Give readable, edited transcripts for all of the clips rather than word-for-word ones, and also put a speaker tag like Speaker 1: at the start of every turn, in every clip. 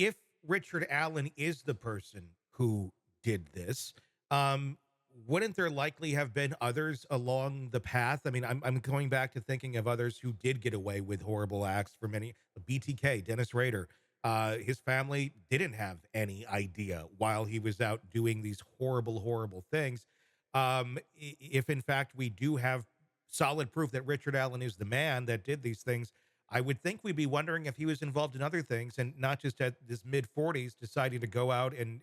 Speaker 1: if Richard Allen is the person who did this, um, wouldn't there likely have been others along the path? I mean, I'm going back to thinking of others who did get away with horrible acts for many. BTK, Dennis Rader, his family didn't have any idea while he was out doing these horrible, horrible things. If in fact we do have solid proof that Richard Allen is the man that did these things, I would think we'd be wondering if he was involved in other things and not just at his mid 40s deciding to go out and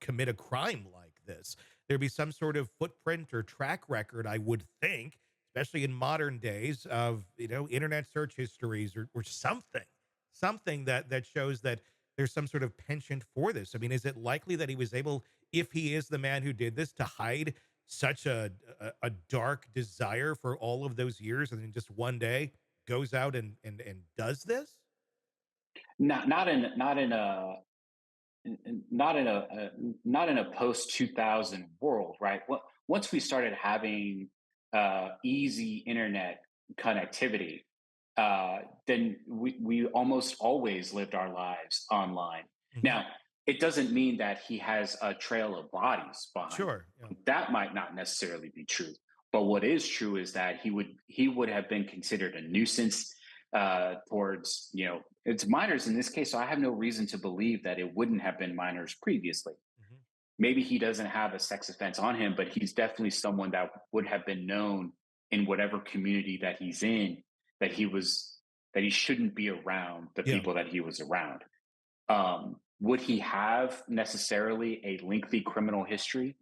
Speaker 1: commit a crime like this. There'd be some sort of footprint or track record, I would think, especially in modern days of, internet search histories or something that shows that there's some sort of penchant for this. I mean, is it likely that he was able, if he is the man who did this, to hide such a dark desire for all of those years and then just one day goes out and does this?
Speaker 2: Not in a not in a post 2000 world, right? Once we started having easy internet connectivity, then we almost always lived our lives online.
Speaker 1: Mhm.
Speaker 2: Now, it doesn't mean that he has a trail of bodies behind
Speaker 1: Sure. Yeah.
Speaker 2: him. That might not necessarily be true. But what is true is that he would have been considered a nuisance towards, it's minors in this case. So I have no reason to believe that it wouldn't have been minors previously.
Speaker 1: Mhm.
Speaker 2: Maybe he doesn't have a sex offense on him, but he's definitely someone that would have been known in whatever community that he's in, that he shouldn't be around the
Speaker 1: Yeah.
Speaker 2: people that he was around. Would he have necessarily a lengthy criminal history?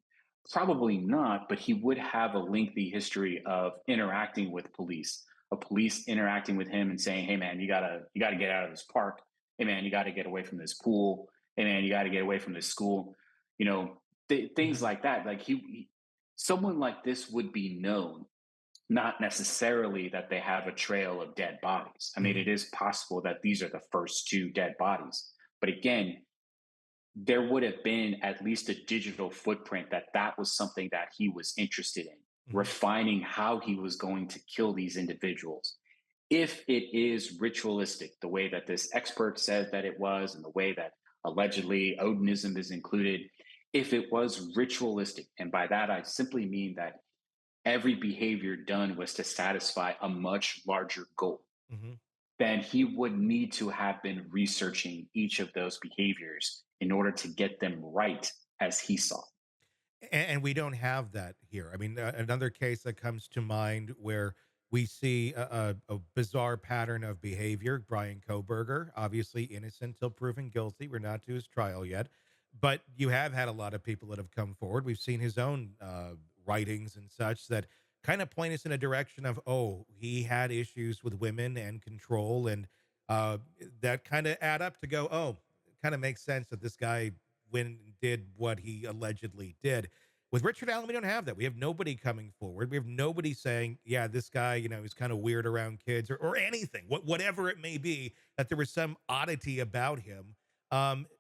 Speaker 2: Probably not, but he would have a lengthy history of interacting with police, of police interacting with him and saying, "Hey, man, you gotta get out of this park. Hey, man, you got to get away from this pool. Hey, man, you got to get away from this school." Things
Speaker 1: Mhm.
Speaker 2: like that. Like someone like this would be known, not necessarily that they have a trail of dead bodies. I mean,
Speaker 1: Mhm.
Speaker 2: it is possible that these are the first two dead bodies, but again, there would have been at least a digital footprint that that was something that he was interested in,
Speaker 1: Mhm.
Speaker 2: refining how he was going to kill these individuals. If it is ritualistic, the way that this expert said that it was, and the way that allegedly Odinism is included, if it was ritualistic, and by that I simply mean that every behavior done was to satisfy a much larger goal,
Speaker 1: Mhm.
Speaker 2: then he would need to have been researching each of those behaviors in order to get them right as he saw.
Speaker 1: And we don't have that here. I mean, another case that comes to mind where we see a bizarre pattern of behavior. Bryan Kohberger, obviously innocent till proven guilty. We're not to his trial yet, but you have had a lot of people that have come forward. We've seen his own writings and such that kind of point us in a direction of, oh, he had issues with women and control, and uh, that kind of add up to go, oh, it kind of makes sense that this guy went and did what he allegedly did. With Richard Allen, we don't have that. We have nobody coming forward. We have nobody saying, yeah, this guy, he's kind of weird around kids or anything, whatever it may be, that there was some oddity about him.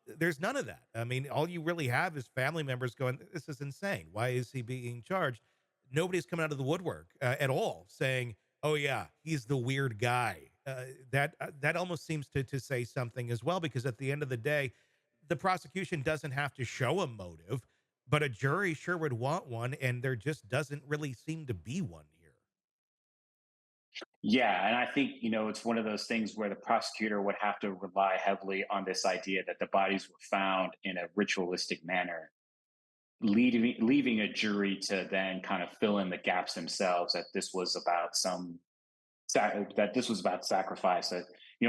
Speaker 1: There's none of that. I mean, all you really have is family members going, this is insane. Why is he being charged? Nobody's coming out of the woodwork at all saying, oh, yeah, he's the weird guy. That almost seems to say something as well, because at the end of the day, the prosecution doesn't have to show a motive, but a jury sure would want one, and there just doesn't really seem to be one here.
Speaker 2: Yeah, and I think, it's one of those things where the prosecutor would have to rely heavily on this idea that the bodies were found in a ritualistic manner, leaving a jury to then kind of fill in the gaps themselves, that this was about that this was about sacrifice, that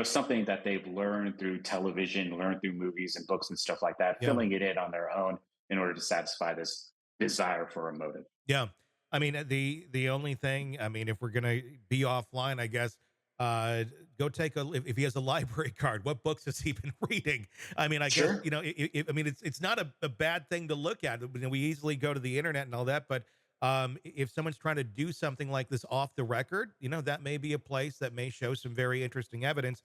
Speaker 2: something that they've learned through television, learned through movies and books and stuff like that,
Speaker 1: Yeah.
Speaker 2: filling it in on their own in order to satisfy this desire for a motive.
Speaker 1: Yeah. I mean, the only thing, I mean, if we're gonna be offline, I guess, uh, go take a if he has a library card, what books has he been reading? I mean, I guess,
Speaker 2: Sure.
Speaker 1: I mean, it's not a bad thing to look at. We easily go to the internet and all that, but if someone's trying to do something like this off the record, that may be a place that may show some very interesting evidence,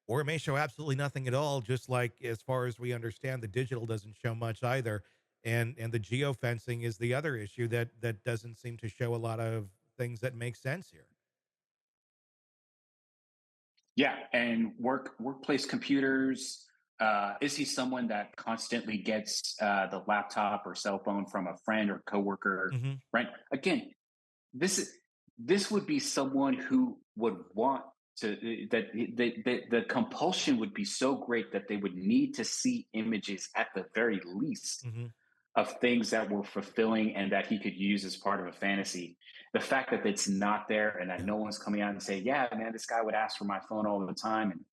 Speaker 1: or it may show absolutely nothing at all, just like as far as we understand, the digital doesn't show much either. And the geofencing is the other issue that doesn't seem to show a lot of things that make sense here.
Speaker 2: Yeah, and workplace computers, Is he someone that constantly gets the laptop or cell phone from a friend or coworker?
Speaker 1: Hmm.
Speaker 2: Right. Again, this is this would be someone who would want to the compulsion would be so great that they would need to see images at the very least
Speaker 1: Hmm.
Speaker 2: of things that were fulfilling and that he could use as part of a fantasy. The fact that it's not there and that
Speaker 1: Yeah.
Speaker 2: no one's coming out and say, "Yeah, man, this guy would ask for my phone all the time," and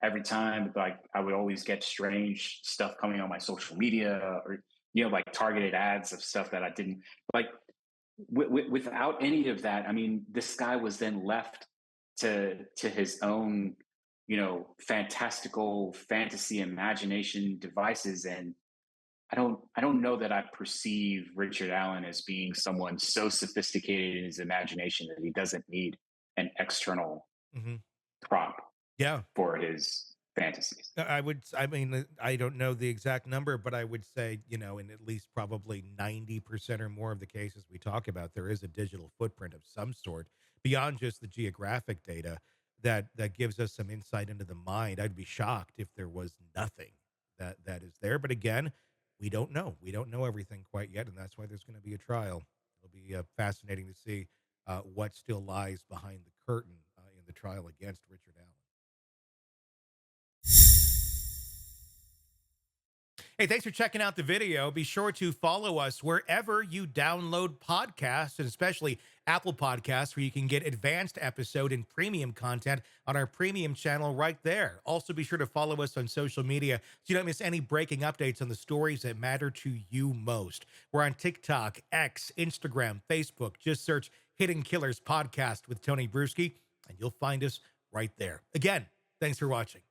Speaker 2: every time, like I would always get strange stuff coming on my social media or like targeted ads of stuff that I didn't like. Without any of that, I mean, this guy was then left to his own, fantastical fantasy imagination devices, and I don't know that I perceive Richard Allen as being someone so sophisticated in his imagination that he doesn't need an external
Speaker 1: Hmm.
Speaker 2: prop
Speaker 1: Yeah.
Speaker 2: for his fantasies.
Speaker 1: I mean, I don't know the exact number, but I would say, in at least probably 90% or more of the cases we talk about, there is a digital footprint of some sort beyond just the geographic data that gives us some insight into the mind. I'd be shocked if there was nothing that is there. But again, we don't know. We don't know everything quite yet, and that's why there's going to be a trial. It'll be fascinating to see what still lies behind the curtain in the trial against Richard Allen. Hey, thanks for checking out the video. Be sure to follow us wherever you download podcasts, and especially Apple Podcasts, where you can get advanced episode and premium content on our premium channel right there. Also, be sure to follow us on social media so you don't miss any breaking updates on the stories that matter to you most. We're on TikTok, X, Instagram, Facebook. Just search Hidden Killers Podcast with Tony Brueski, and you'll find us right there. Again, thanks for watching.